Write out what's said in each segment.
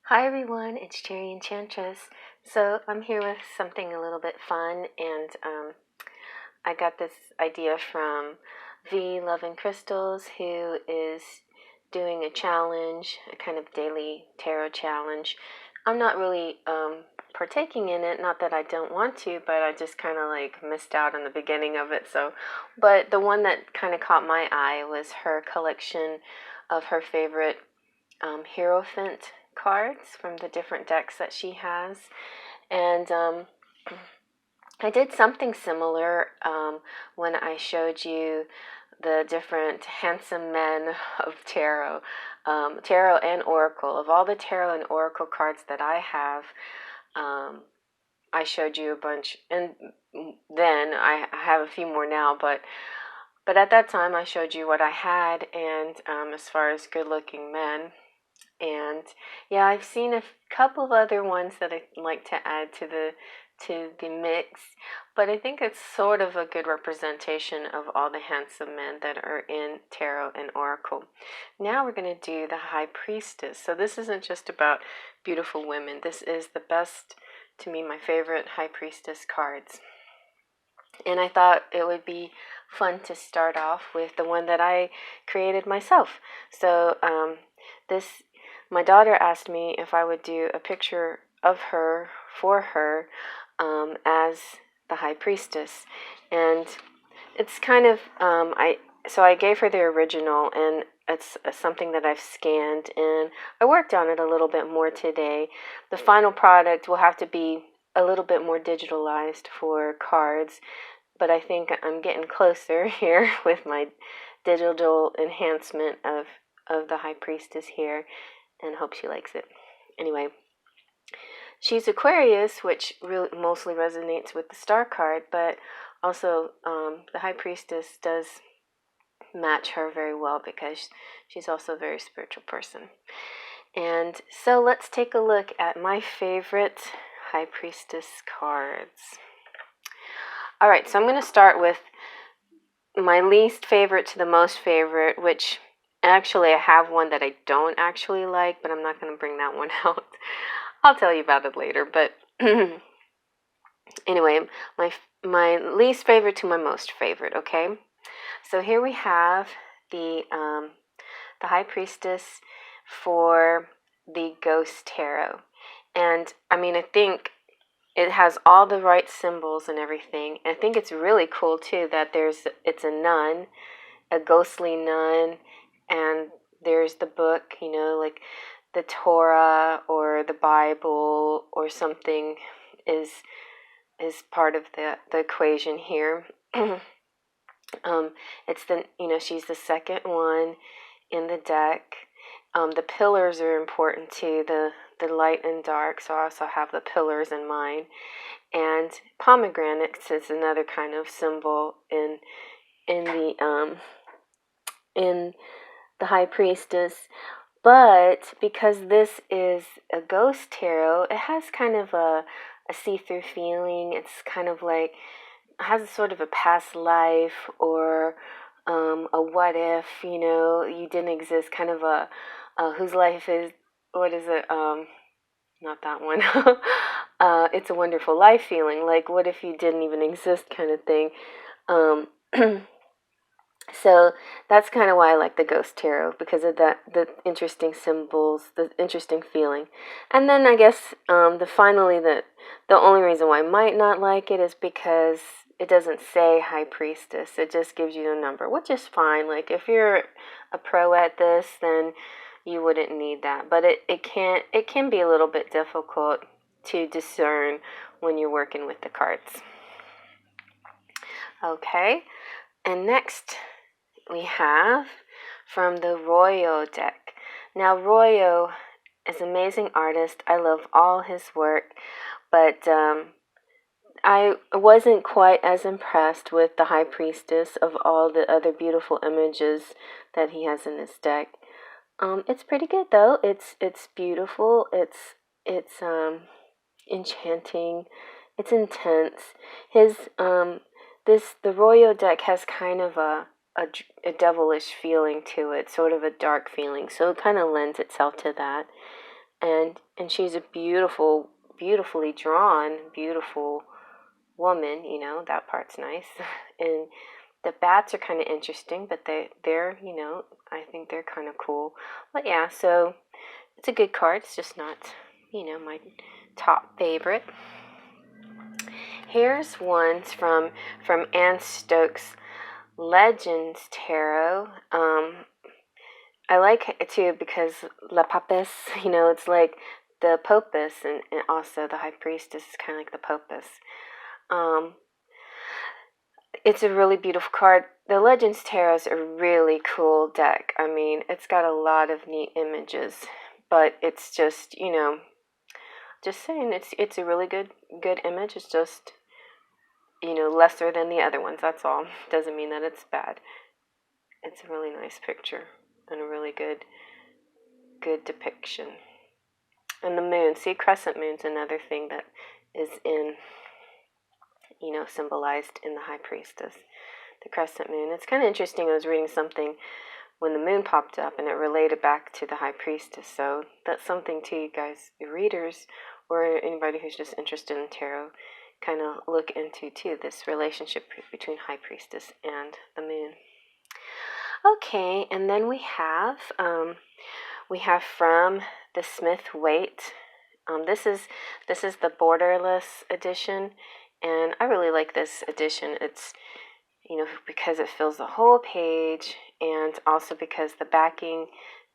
Hi everyone, it's cherryenchantress. So I'm here with something a little bit fun, and I got this idea from V Love and Crystals, who is doing a challenge, a kind of daily tarot challenge. I'm not really partaking in it, not that I don't want to, but I just kind of like missed out on the beginning of it. But the one that kind of caught my eye was her collection of her favorite Hierophant cards from the different decks that she has. And I did something similar when I showed you the different handsome men of tarot, tarot and oracle. Of all the tarot and oracle cards that I have, I showed you a bunch, and then I have a few more now, but at that time I showed you what I had, and as far as good-looking men. And yeah, I've seen a couple of other ones that I'd like to add to the mix, but I think it's sort of a good representation of all the handsome men that are in tarot and oracle. Now we're going to do the High Priestess. So this isn't just about beautiful women. This is the best, to me, my favorite High Priestess cards. And I thought it would be fun to start off with the one that I created myself. So my daughter asked me if I would do a picture of her for her as the High Priestess, and it's kind of I gave her the original, and it's something that I've scanned, and I worked on it a little bit more today. The final product will have to be a little bit more digitalized for cards, but I think I'm getting closer here with my digital enhancement of the High Priestess here, and hope she likes it. Anyway, she's Aquarius, which really mostly resonates with the Star card, but also the High Priestess does match her very well because she's also a very spiritual person. And so let's take a look at my favorite High Priestess cards. All right, so I'm going to start with my least favorite to the most favorite, which actually I have one that I don't actually like, but I'm not going to bring that one out. I'll tell you about it later, but anyway, my least favorite to my most favorite, okay? So here we have the High Priestess for the Ghost Tarot. And I mean, I think it has all the right symbols and everything. I think it's really cool too that it's a nun, a ghostly nun, and there's the book, like the Torah or the Bible or something is part of the equation here. It's she's the second one in the deck. The pillars are important too, the light and dark, so I also have the pillars in mine. And pomegranates is another kind of symbol in the High Priestess. But because this is a ghost tarot, it has kind of a see-through feeling. It's kind of like, it has a sort of a past life, or a what if, you didn't exist, kind of a whose life is, what is it, not that one, It's a Wonderful Life feeling, like what if you didn't even exist kind of thing. So that's kind of why I like the Ghost Tarot, because of that, the interesting symbols, the interesting feeling. And then I guess the only reason why I might not like it is because it doesn't say High Priestess. It just gives you the number, which is fine. Like if you're a pro at this, then you wouldn't need that. But it can be a little bit difficult to discern when you're working with the cards. Okay, and next we have from the Royo deck. Now, Royo is an amazing artist. I love all his work, but I wasn't quite as impressed with the High Priestess of all the other beautiful images that he has in his deck. It's pretty good though. It's beautiful. It's enchanting. It's intense. The Royo deck has kind of a devilish feeling to it, sort of a dark feeling, so it kind of lends itself to that. and she's a beautifully drawn, beautiful woman, you know, that part's nice. And the bats are kind of interesting, but they're, you know, I think they're kind of cool. But yeah, so it's a good card. It's just not, you know, my top favorite. Here's ones from Anne Stokes' Legends Tarot. I like it too because La Papess, you know, it's like the Popus, and also the High Priestess is kind of like the Popus. It's a really beautiful card. The Legends Tarot is a really cool deck. I mean, it's got a lot of neat images, but it's just, you know, just saying, it's a really good image. It's just, you know, lesser than the other ones. That's all. Doesn't mean that it's bad. It's a really nice picture and a really good depiction. And the moon, see, crescent moon's another thing that is in, you know, symbolized in the High Priestess. The crescent moon. It's kind of interesting. I was reading something when the moon popped up and it related back to the High Priestess. So that's something to you guys, your readers, or anybody who's just interested in tarot, kind of look into too, this relationship between High Priestess and the moon. Okay, and then we have from the Smith Waite. This is the Borderless edition, and I really like this edition. It's, you know, because it fills the whole page, and also because the backing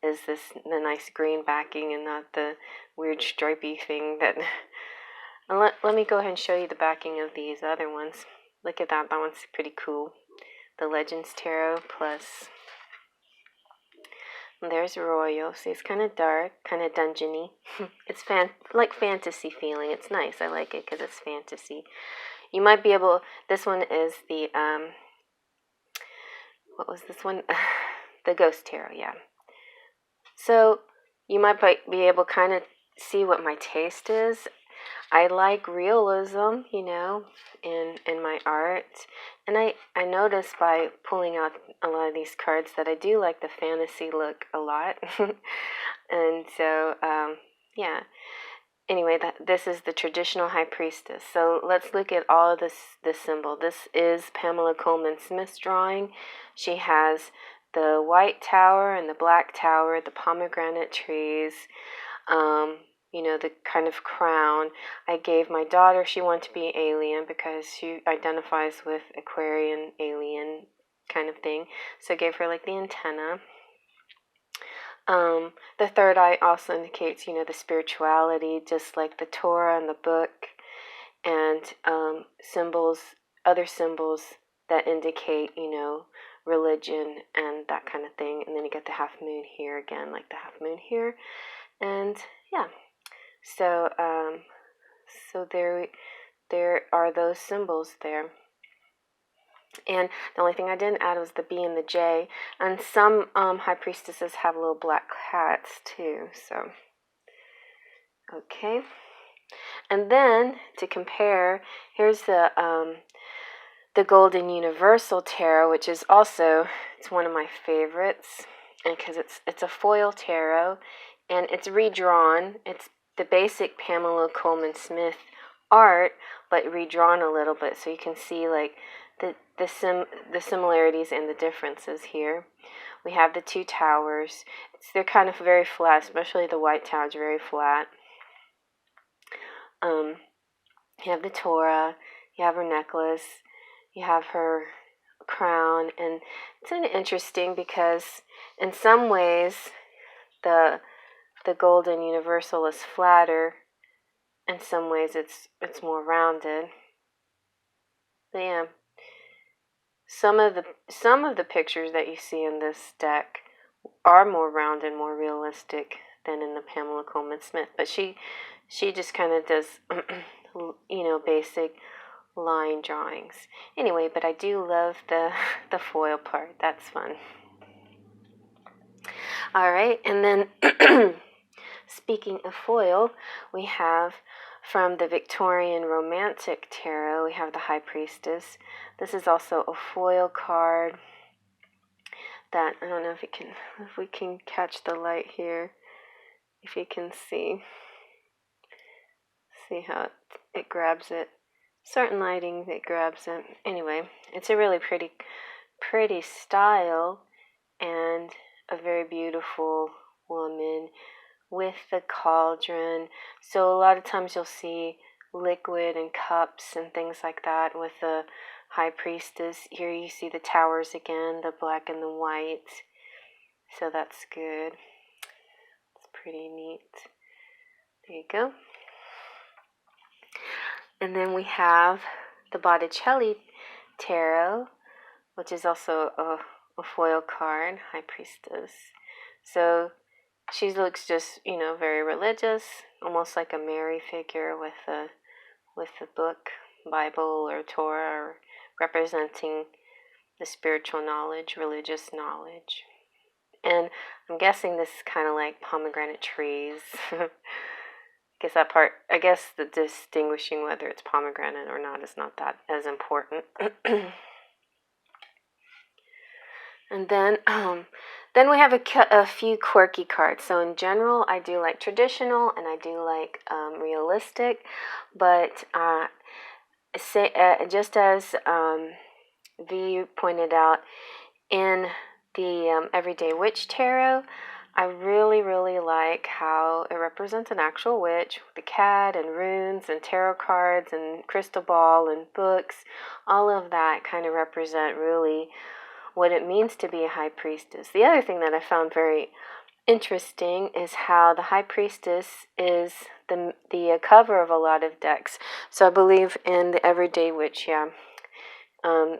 is the nice green backing and not the weird stripy thing that. Let me go ahead and show you the backing of these other ones. Look at that. That one's pretty cool. The Legends Tarot plus. And there's Royo. See, it's kind of dark, kind of dungeony. It's like fantasy feeling. It's nice. I like it because it's fantasy. You might be able. This one is the what was this one? The Ghost Tarot. Yeah. So you might be able to kind of see what my taste is. I like realism, you know, in my art. And I noticed by pulling out a lot of these cards that I do like the fantasy look a lot. And so, yeah. Anyway, this is the traditional High Priestess. So let's look at all of this symbol. This is Pamela Coleman Smith's drawing. She has the white tower and the black tower, the pomegranate trees, you know, the kind of crown. I gave my daughter, she wanted to be alien because she identifies with Aquarian alien kind of thing. So I gave her like the antenna. The third eye also indicates, you know, the spirituality, just like the Torah and the book, and other symbols that indicate, you know, religion and that kind of thing. And then you get the half moon here again, like the half moon here. And yeah. So, so there are those symbols there. And the only thing I didn't add was the B and the J. And some High Priestesses have little black hats too. So, okay. And then to compare, here's the Golden Universal Tarot, which is also, it's one of my favorites, and because it's a foil tarot, and it's redrawn. It's the basic Pamela Coleman Smith art, but redrawn a little bit, so you can see like the similarities and the differences here. We have the two towers. They're kind of very flat, especially the white tower is very flat. You have the Torah. You have her necklace. You have her crown, and it's interesting because in some ways the Golden Universal is flatter. In some ways it's more rounded. But yeah, some of the pictures that you see in this deck are more rounded, more realistic than in the Pamela Coleman Smith. But she just kind of does, you know, basic line drawings. Anyway, but I do love the foil part. That's fun. All right, and then speaking of foil, we have from the Victorian Romantic Tarot, we have the High Priestess. This is also a foil card that, I don't know if we can catch the light here. if you can see how it grabs it. Certain lighting that grabs it. Anyway, it's a really pretty style, and a very beautiful woman with the cauldron. So a lot of times you'll see liquid and cups and things like that with the High Priestess. Here you see the towers again, the black and the white. So that's good. It's pretty neat. There you go. And then we have the Botticelli Tarot, which is also a foil card, High Priestess. So she looks just, very religious, almost like a Mary figure with the book, Bible or Torah, or representing the spiritual knowledge, religious knowledge. And I'm guessing this is kind of like pomegranate trees. I guess the distinguishing whether it's pomegranate or not is not that as important. And then we have a few quirky cards. So in general, I do like traditional and I do like realistic. But just as V pointed out, in the Everyday Witch Tarot, I really, really like how it represents an actual witch with the cat and runes and tarot cards and crystal ball and books. All of that kind of represent really what it means to be a high priestess. The other thing that I found very interesting is how the High Priestess is the cover of a lot of decks. So I believe in the Everyday Witch, the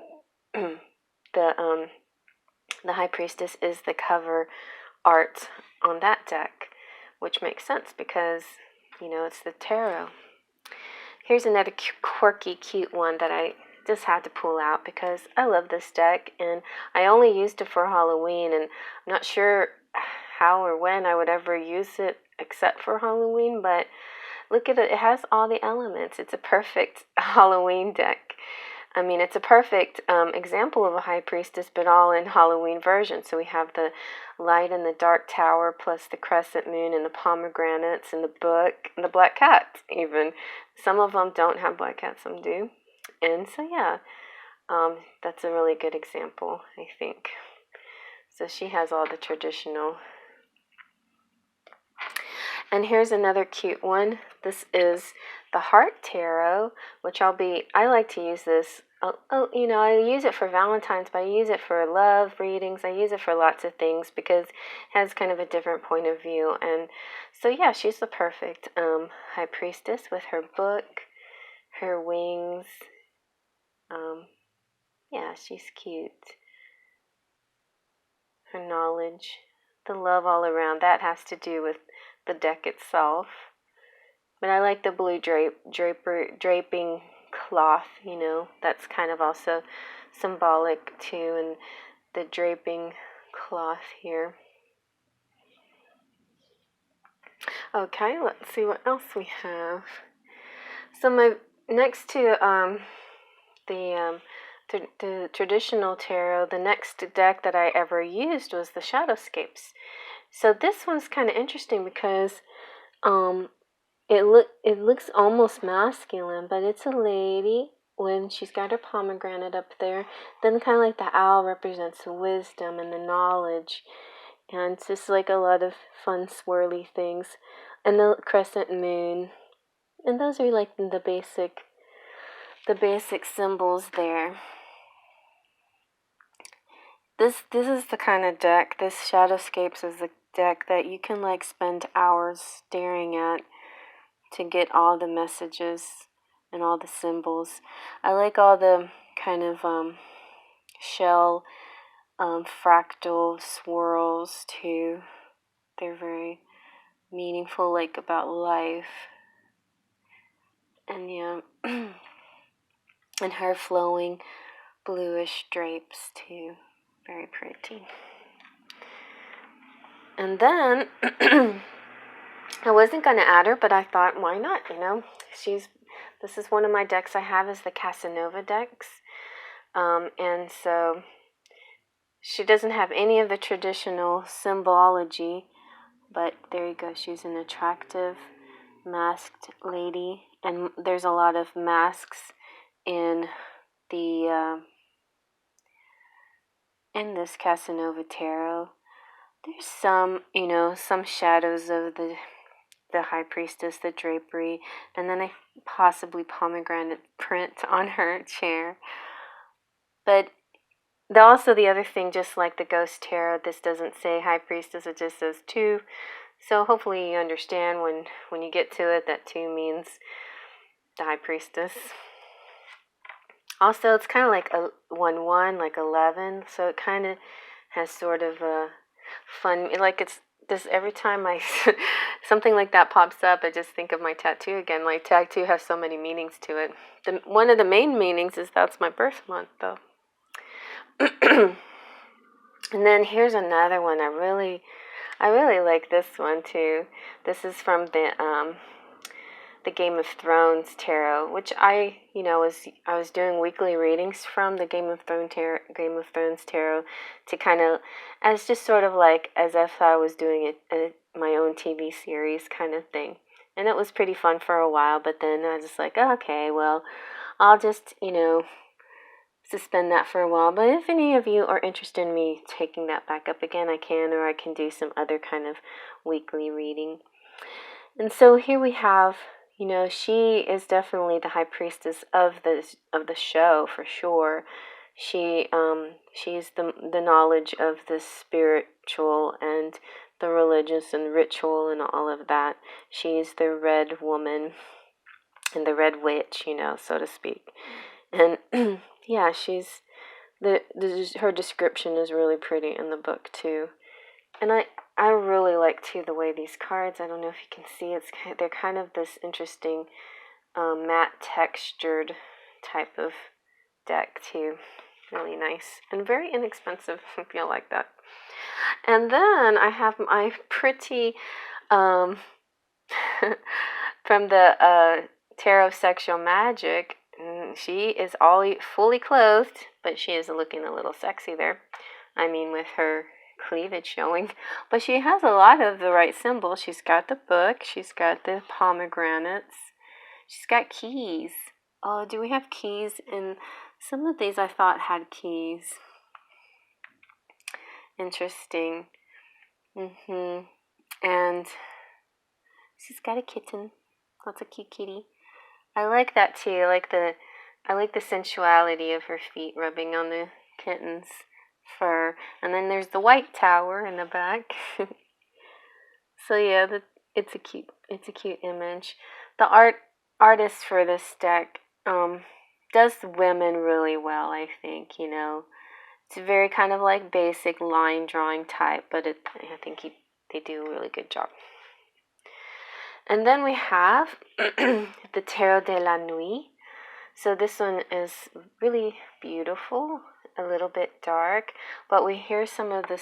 High Priestess is the cover art on that deck, which makes sense because, it's the tarot. Here's another quirky, cute one that I just had to pull out because I love this deck, and I only used it for Halloween, and I'm not sure how or when I would ever use it except for Halloween, but look at it. It has all the elements. It's a perfect Halloween deck. I mean, it's a perfect example of a High Priestess, but all in Halloween version. So we have the light and the dark tower, plus the crescent moon and the pomegranates and the book and the black cat even. Some of them don't have black cats, some do. And so, that's a really good example, I think. So she has all the traditional. And here's another cute one. This is the Heart Tarot, which I like to use this. I use it for Valentine's, but I use it for love readings. I use it for lots of things because it has kind of a different point of view. And so, she's the perfect High Priestess with her book, her wings. She's cute. Her knowledge, the love all around. That has to do with the deck itself. But I like the blue draping cloth, that's kind of also symbolic too, and the draping cloth here. Okay, let's see what else we have. So next to the traditional tarot, the next deck that I ever used was the Shadowscapes. So this one's kind of interesting because it looks almost masculine, but it's a lady when she's got her pomegranate up there. Then kind of like the owl represents the wisdom and the knowledge, and it's just like a lot of fun swirly things, and the crescent moon, and those are like the basic symbols there. This is the kind of deck. This Shadowscapes is the deck that you can spend hours staring at to get all the messages and all the symbols. I like all the kind of shell fractal swirls too. They're very meaningful, about life. And and her flowing bluish drapes too. Very pretty. And then I wasn't going to add her, but I thought, why not? This is one of my decks I have is the Casanova decks. And so she doesn't have any of the traditional symbology, but there you go. She's an attractive masked lady, and there's a lot of masks in the in this Casanova Tarot. There's some, some shadows of the High Priestess, the drapery, and then a possibly pomegranate print on her chair. But also the other thing, just like the Ghost Tarot, this doesn't say High Priestess, it just says 2. So hopefully you understand when you get to it that 2 means the High Priestess. Also, it's kind of like a 1-1, like 11, so it kind of has sort of a fun, like it's this, every time something like that pops up, I just think of my tattoo again. My tattoo has so many meanings to it. One of the main meanings is that's my birth month, though. And then here's another one. I really like this one too. This is from the Game of Thrones Tarot, which I was doing weekly readings from the Game of Thrones Tarot to kind of, as just sort of like as if I was doing my own TV series kind of thing. And it was pretty fun for a while, but then I was just like, oh, okay, well, I'll just, suspend that for a while. But if any of you are interested in me taking that back up again, I can, or I can do some other kind of weekly reading. And so here we have, she is definitely the High Priestess of the show for sure. She's the knowledge of the spiritual and the religious and ritual and all of that. She's the red woman and the red witch, so to speak. And yeah, she's her description is really pretty in the book too. And I really like too the way these cards, I don't know if you can see, they're kind of this interesting matte textured type of deck too. Really nice and very inexpensive if you like that. And then I have my pretty from the Tarot of Sexual Magic. She is fully clothed, but she is looking a little sexy there. I mean, with her cleavage showing. But she has a lot of the right symbols. She's got the book. She's got the pomegranates. She's got keys. Oh, do we have keys? In some of these I thought had keys. Interesting. And she's got a kitten. That's a cute kitty. I like that too. I like the sensuality of her feet rubbing on the kitten's fur. And then there's the white tower in the back. So yeah, it's a cute image. The artist for this deck does the women really well, I think. It's very kind of like basic line drawing type, but I think they do a really good job. And then we have the Tarot de la Nuit. So this one is really beautiful, a little bit dark, but we hear some of the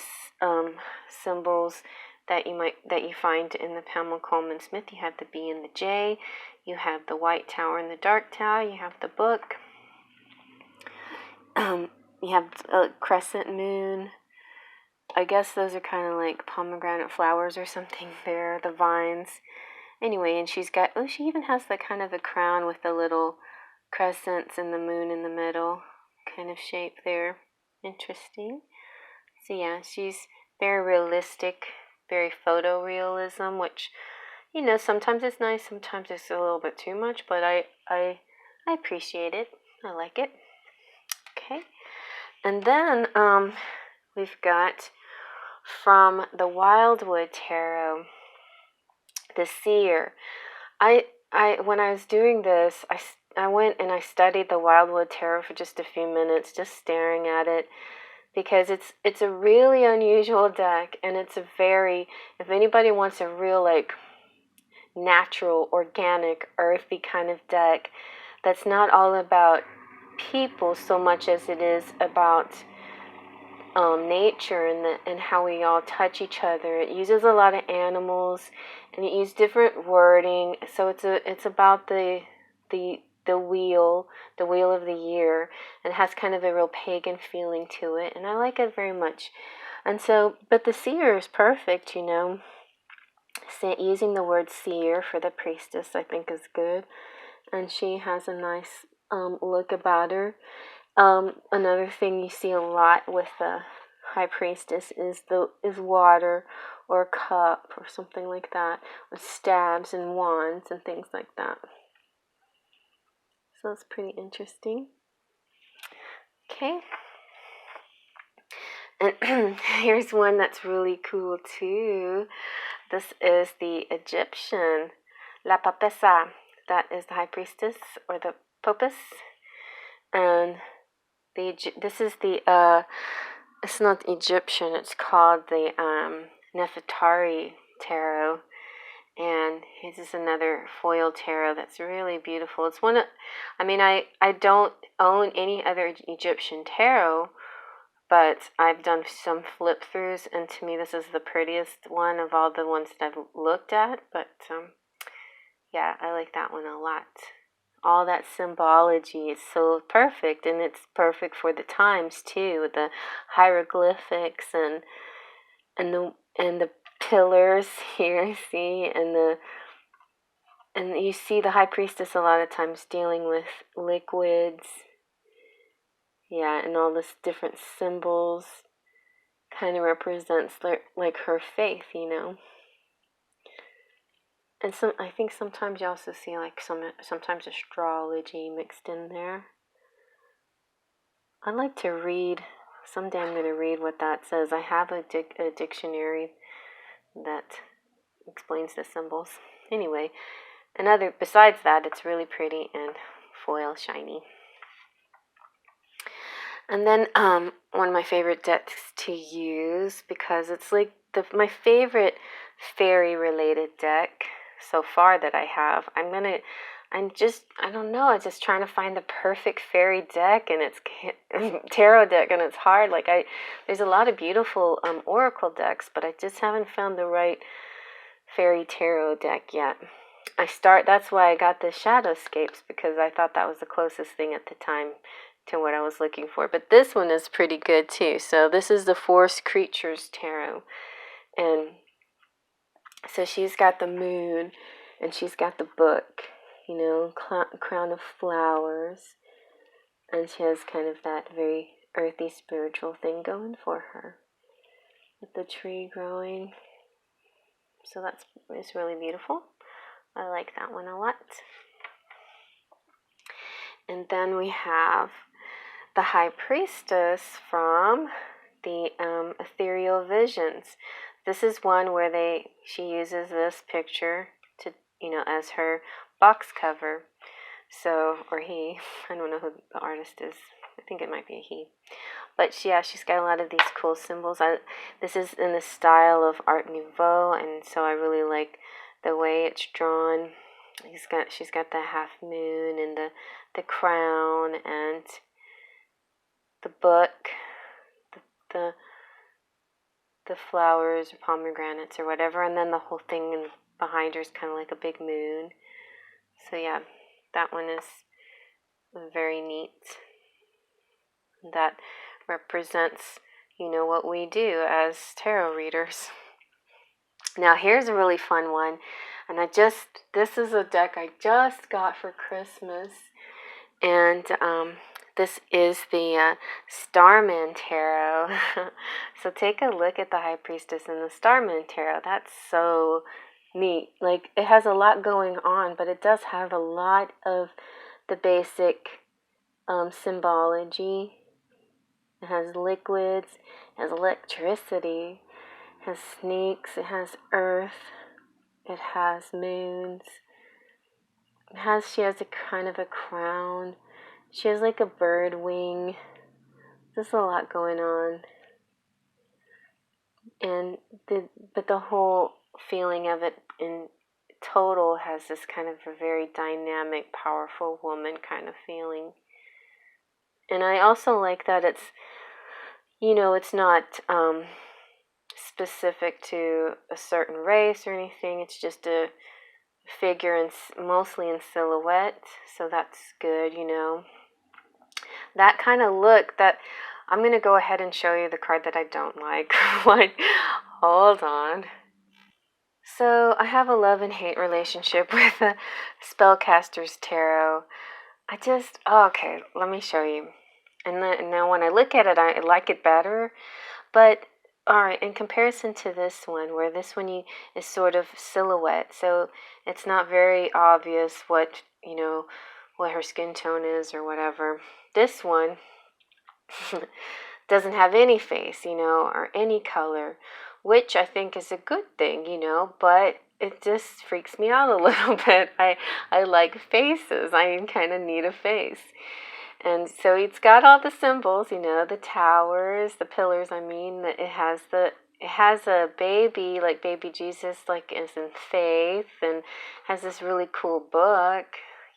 symbols that you find in the Pamela Coleman Smith. You have the B and the J, you have the white tower and the dark tower, you have the book, you have a crescent moon. I guess those are kind of like pomegranate flowers or something there, the vines. Anyway, and she even has the kind of a crown with the little crescents and the moon in the middle kind of shape there. Interesting. So yeah, she's very realistic, very photorealism, which, sometimes it's nice, sometimes it's a little bit too much, but I appreciate it. I like it. Okay. And then we've got from the Wildwood Tarot, the Seer. When I was doing this, I went and I studied the Wildwood Tarot for just a few minutes, just staring at it, because it's a really unusual deck, and it's if anybody wants a real like natural, organic, earthy kind of deck, that's not all about people so much as it is about nature and how we all touch each other. It uses a lot of animals, and it uses different wording. So it's about the wheel of the year, and has kind of a real pagan feeling to it, and I like it very much. And so, but the Seer is perfect, using the word seer for the priestess, I think, is good. And she has a nice look about her. Another thing you see a lot with the high priestess is water or a cup or something like that, with stabs and wands and things like that. So it's pretty interesting. Okay. And here's one that's really cool too. This is the Egyptian, La Papessa. That is the high priestess or the popus. And this is the it's not Egyptian, it's called the Nefertari Tarot. And this is another foil tarot that's really beautiful. It's one of, I don't own any other Egyptian tarot, but I've done some flip throughs, and to me this is the prettiest one of all the ones that I've looked at. But yeah, I like that one a lot. All that symbology is so perfect, and it's perfect for the times too, with the hieroglyphics and the pillars here, see, and you see the high priestess a lot of times dealing with liquids, yeah, and all this different symbols kind of represents like her faith, you know. And I think sometimes you also see like sometimes astrology mixed in there. I'd like to read, someday I'm going to read what that says. I have a dictionary that explains the symbols. Anyway, besides that, it's really pretty and foil shiny. And then one of my favorite decks to use, because it's like my favorite fairy related deck so far that I have. I don't know, I'm just trying to find the perfect fairy deck, and it's tarot deck, and it's hard. Like there's a lot of beautiful oracle decks, but I just haven't found the right fairy tarot deck yet. That's why I got the Shadowscapes, because I thought that was the closest thing at the time to what I was looking for. But this one is pretty good too. So this is the Forest Creatures Tarot, and so she's got the moon, and she's got the book, you know, crown of flowers, and she has kind of that very earthy spiritual thing going for her with the tree growing. So it's really beautiful. I like that one a lot. And then we have the High Priestess from the Ethereal Visions. This is one where she uses this picture to, you know, as her box cover. So, or he, I don't know who the artist is. I think it might be a he. But yeah, she's got a lot of these cool symbols. This is in the style of Art Nouveau, and so I really like the way it's drawn. She's got the half moon and the crown and the book, the flowers or pomegranates or whatever, and then the whole thing behind her is kind of like a big moon. So yeah, that one is very neat. That represents, you know, what we do as tarot readers. Now here's a really fun one, and this is a deck I just got for Christmas, and this is the Starman Tarot. So take a look at the High Priestess in the Starman Tarot. That's so neat. Like, it has a lot going on, but it does have a lot of the basic symbology. It has liquids, it has electricity, it has snakes, it has earth, it has moons. She has a kind of a crown. She has like a bird wing. There's a lot going on. And but the whole feeling of it in total has this kind of a very dynamic, powerful woman kind of feeling. And I also like that it's, you know, it's not specific to a certain race or anything. It's just a figure mostly in silhouette. So that's good, you know. That kind of look that I'm going to go ahead and show you the card that I don't like. Like, hold on. So I have a love and hate relationship with the Spellcasters Tarot. Okay, let me show you. And now when I look at it, I like it better. But, alright, in comparison to this one, where this one is sort of silhouette, so it's not very obvious what, what her skin tone is or whatever. This one doesn't have any face, or any color, which I think is a good thing, but it just freaks me out a little bit. I like faces. I kind of need a face. And so it's got all the symbols, the towers, the pillars. It has a baby, like baby Jesus, like is in faith, and has this really cool book,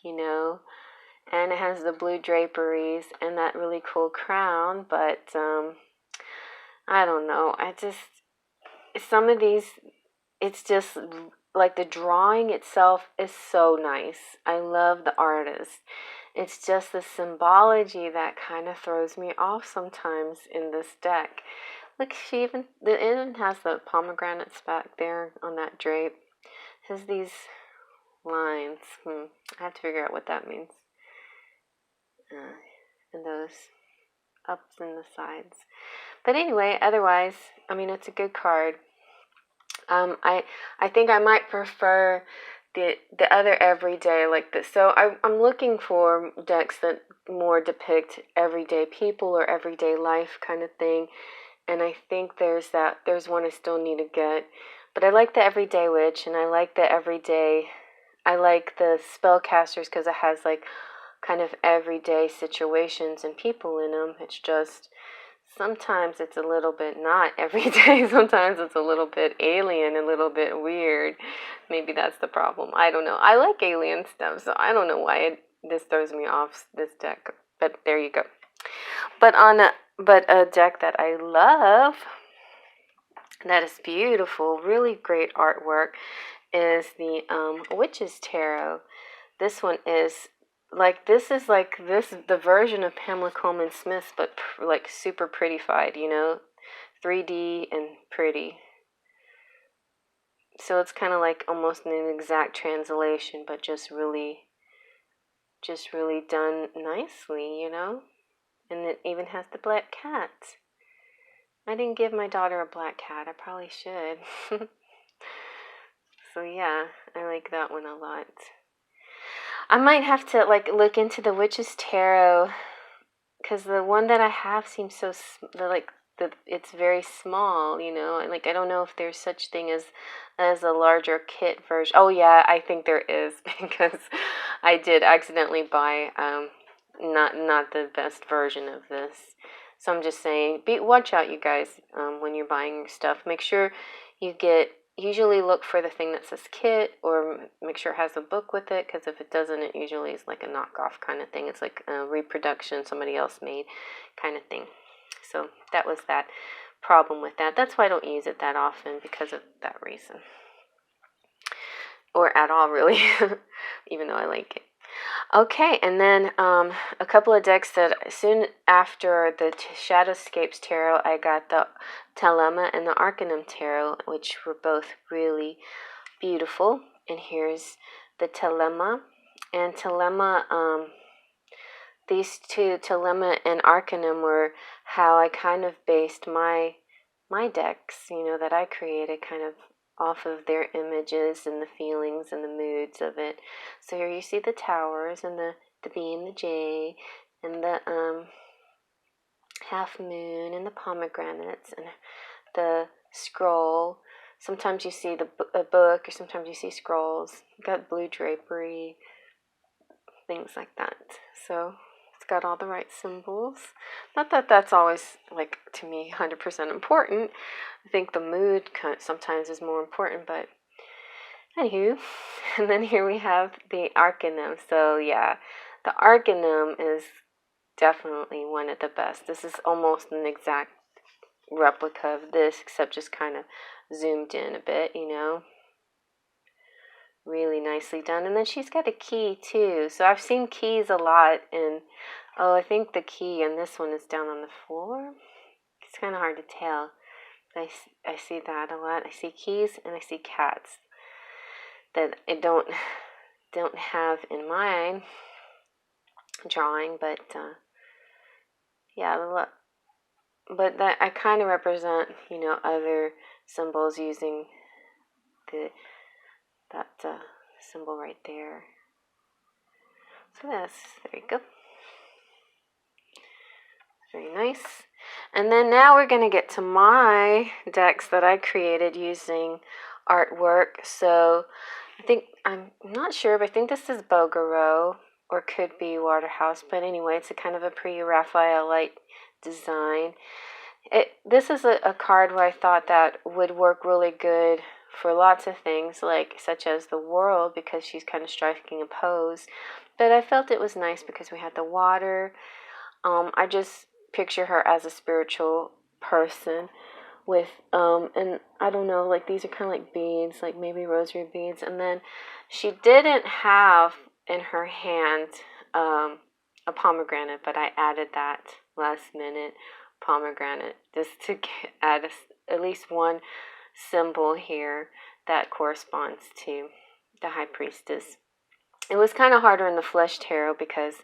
and it has the blue draperies and that really cool crown. But I don't know. Some of these, it's just like the drawing itself is so nice. I love the artist. It's just the symbology that kind of throws me off sometimes in this deck. Look, it even has the pomegranates back there on that drape. It has these lines. I have to figure out what that means. And those ups and the sides. But anyway, otherwise, it's a good card. I think I might prefer the other everyday like this. So I'm looking for decks that more depict everyday people or everyday life kind of thing. And I think there's one I still need to get. But I like the Everyday Witch, and I like the Spellcasters because it has like kind of everyday situations and people in them. It's just sometimes it's a little bit not everyday. Sometimes it's a little bit alien, a little bit weird. Maybe that's the problem. I don't know. I like alien stuff, so I don't know why this throws me off this deck. But there you go. But a deck that I love, that is beautiful, really great artwork, is the Witches Tarot. This one is the version of Pamela Coleman Smith, but like super prettified, 3D and pretty. So it's kind of like almost an exact translation, but just really done nicely, And it even has the black cat. I didn't give my daughter a black cat. I probably should. So yeah, I like that one a lot. I might have to look into the Witches Tarot, because the one that I have seems so it's very small, and I don't know if there's such thing as a larger kit version. Oh yeah, I think there is, because I did accidentally buy not the best version of this. So I'm just saying, watch out, you guys, when you're buying your stuff. Make sure you usually look for the thing that says kit, or make sure it has a book with it, because if it doesn't, it usually is like a knockoff kind of thing. It's like a reproduction somebody else made kind of thing. So that was that problem with that. That's why I don't use it that often, because of that reason. Or at all, really, even though I like it. Okay, and then a couple of decks that soon after the Shadowscapes Tarot, I got the Thelema and the Arcanum Tarot, which were both really beautiful. And here's the Thelema. And Thelema, these two, Thelema and Arcanum, were how I kind of based my decks, that I created kind of off of their images and the feelings and the moods of it. So here you see the towers and the B and the J and the half moon and the pomegranates and the scroll. Sometimes you see a book, or sometimes you see scrolls. Got blue drapery, things like that. So it's got all the right symbols. Not that that's always, to me, 100% important. I think the mood sometimes is more important, but anywho. And then here we have the Arcanum. So yeah, the Arcanum is definitely one of the best. This is almost an exact replica of this, except just kind of zoomed in a bit, Really nicely done. And then she's got a key too. So I've seen keys a lot, and I think the key on this one is down on the floor. It's kind of hard to tell. I see that a lot. I see keys and I see cats that I don't have in my drawing, but yeah, but that I kind of represent, you know, other symbols using that symbol right there. So there you go. Very nice. And then now we're going to get to my decks that I created using artwork. So I'm not sure, but I think this is Bouguereau or could be Waterhouse. But anyway, it's a kind of a pre-Raphaelite design. This is a card where I thought that would work really good for lots of things, like such as the World, because she's kind of striking a pose. But I felt it was nice because we had the water. I just picture her as a spiritual person with and I don't know, like these are kind of like beads, like maybe rosary beads. And then she didn't have in her hand a pomegranate, but I added that last minute pomegranate just to add at least one symbol here that corresponds to the High Priestess. It was kind of harder in the Flesh Tarot because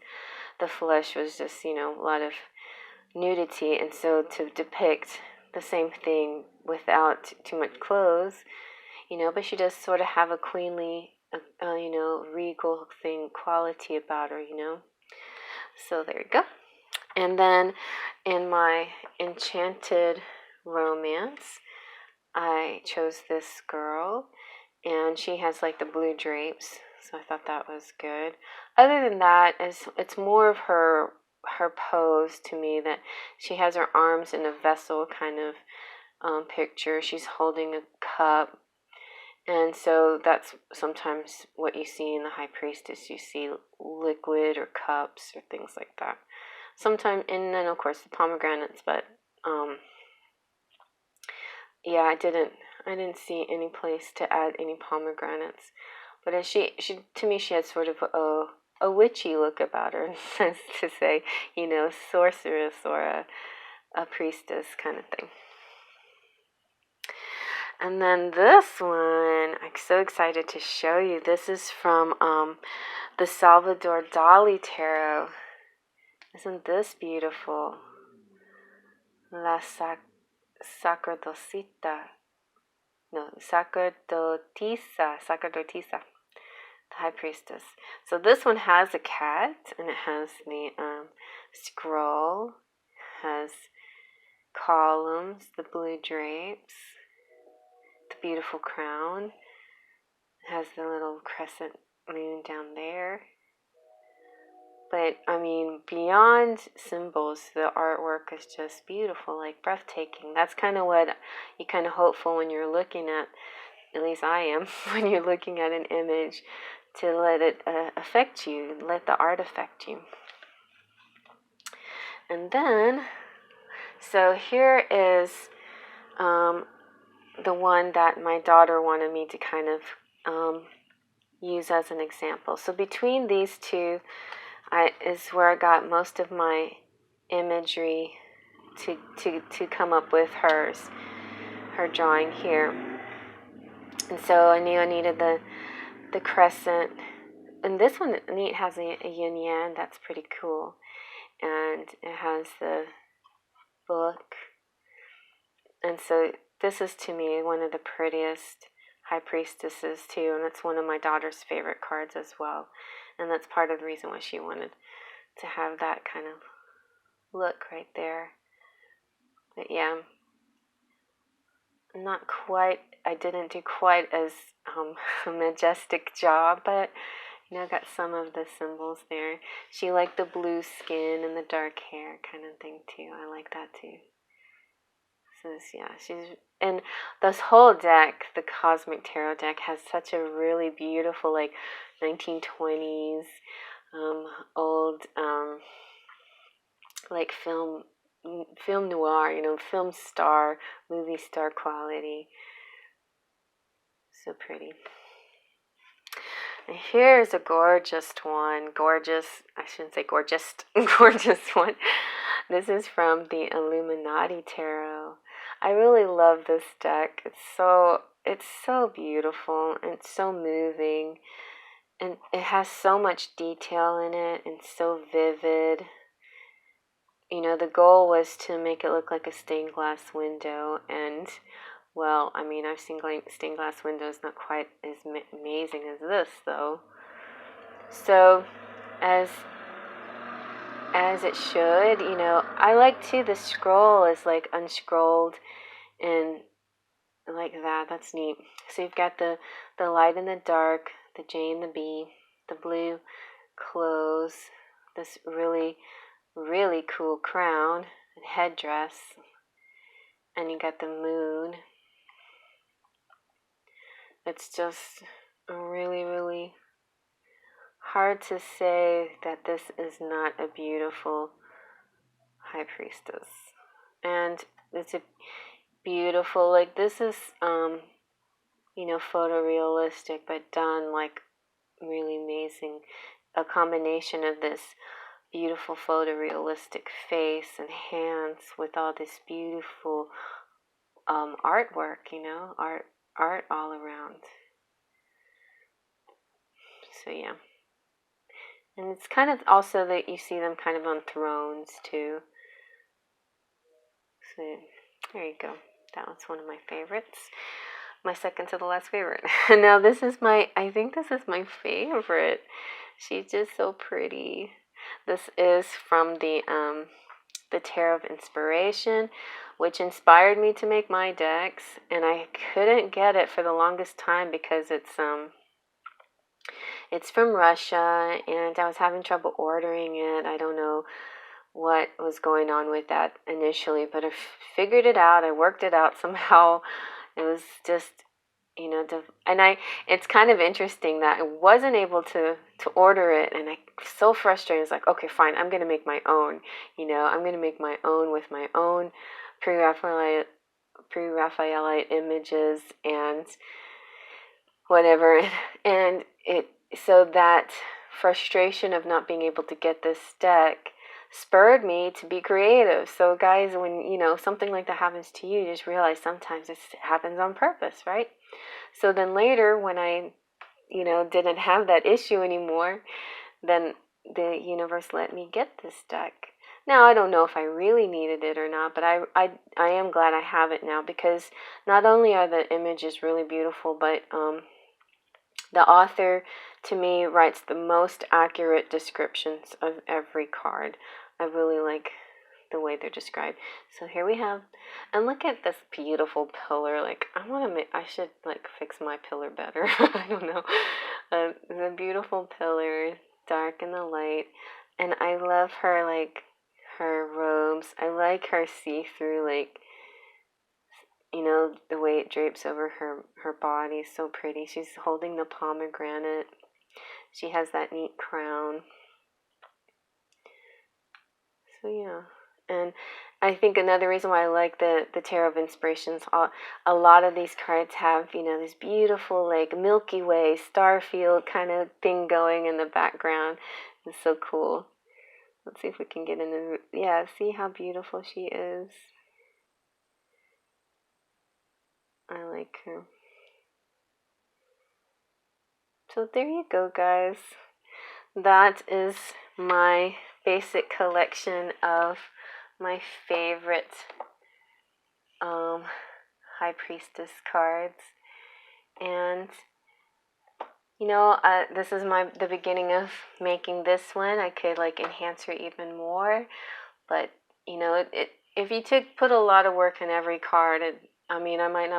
the flesh was just, you know, a lot of nudity, and so to depict the same thing without too much clothes, you know, but she does sort of have a queenly, you know, regal thing quality about her, you know. So there you go. And then in my Enchanted Romance, I chose this girl, and she has like the blue drapes, so I thought that was good. Other than that, it's more of her pose to me, that she has her arms in a vessel kind of picture. She's holding a cup, and so that's sometimes what you see in the High Priestess. You see liquid or cups or things like that. Sometimes, and then of course the pomegranates, but yeah, I didn't see any place to add any pomegranates. But as she to me, she had sort of a witchy look about her, to say, you know, sorceress or a priestess kind of thing. And then this one, I'm so excited to show you. This is from the Salvador Dalì Tarot. Isn't this beautiful? La Sacerdotisa. No, Sacerdotisa. The High Priestess. So this one has a cat, and it has the scroll, has columns, the blue drapes, the beautiful crown. It has the little crescent moon down there. But, I mean, beyond symbols, the artwork is just beautiful, like breathtaking. That's kind of what you kind of hope for when you're looking at least I am, when you're looking at an image, to let it affect you, let the art affect you. And then, so here is the one that my daughter wanted me to kind of use as an example. So between these two is where I got most of my imagery to come up with her drawing here. And so I knew I needed the crescent. And this one, Neat, has a yin-yang. That's pretty cool. And it has the book. And so this is, to me, one of the prettiest High Priestesses, too. And it's one of my daughter's favorite cards as well. And that's part of the reason why she wanted to have that kind of look right there. But yeah, I didn't do quite as a majestic job, but you know, I got some of the symbols there. She liked the blue skin and the dark hair kind of thing too. I like that too. So and this whole deck, the Cosmic Tarot deck, has such a really beautiful, like 1920s old like film noir, you know, movie star quality. So pretty. And here's a gorgeous one. I shouldn't say gorgeous, gorgeous one. This is from the Illuminati Tarot. I really love this deck. It's so beautiful and it's so moving, and it has so much detail in it and so vivid. You know, the goal was to make it look like a stained glass window, and well, I mean, I've seen stained glass windows not quite as amazing as this, though. So, as it should, you know, I like too, the scroll is like unscrolled and like that. That's neat. So you've got the light and the dark, the J and the B, the blue clothes, this really, really cool crown and headdress, and you got the moon. It's just really, really hard to say that this is not a beautiful High Priestess. And it's a beautiful, like, this is, you know, photorealistic, but done like really amazing. A combination of this beautiful photorealistic face and hands with all this beautiful artwork, you know, art all around. So yeah. And it's kind of also that you see them kind of on thrones too. So there you go. That was one of my favorites. My second to the last favorite. Now this is I think this is my favorite. She's just so pretty. This is from the Tarot of Inspiration, which inspired me to make my decks, and I couldn't get it for the longest time because it's from Russia, and I was having trouble ordering it. I don't know what was going on with that initially, but I figured it out. I worked it out somehow. It was just, you know, it's kind of interesting that I wasn't able to order it, and I was so frustrated. It's like, okay, fine, I'm going to make my own. You know, I'm going to make my own with my own pre-Raphaelite images and whatever. And so that frustration of not being able to get this deck spurred me to be creative. So guys, when, you know, something like that happens to you, just realize sometimes it happens on purpose, right? So then later, when I, you know, didn't have that issue anymore, then the universe let me get this deck. Now, I don't know if I really needed it or not, but I am glad I have it now, because not only are the images really beautiful, but the author, to me, writes the most accurate descriptions of every card. I really like the way they're described. So here we have, and look at this beautiful pillar. Like, I should like fix my pillar better. I don't know. The beautiful pillar, dark and the light, and I love her, like, her robes. I like her see-through, like, you know, the way it drapes over her body is so pretty. She's holding the pomegranate. She has that neat crown. So yeah. And I think another reason why I like the Tarot of Inspirations, a lot of these cards have, you know, this beautiful, like, Milky Way, starfield kind of thing going in the background. It's so cool. Let's see if we can get in the, yeah, see how beautiful she is. I like her. So there you go, guys. That is my basic collection of my favorite High Priestess cards. And, you know, this is the beginning of making this one. I could, like, enhance her even more. But, you know, if you put a lot of work in every card, it might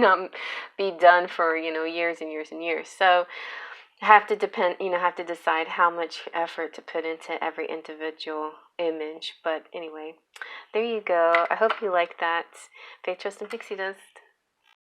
not be done for, you know, years and years and years. So have to decide how much effort to put into every individual image. But anyway, there you go. I hope you like that. Faith, Trust, and Pixie Dust.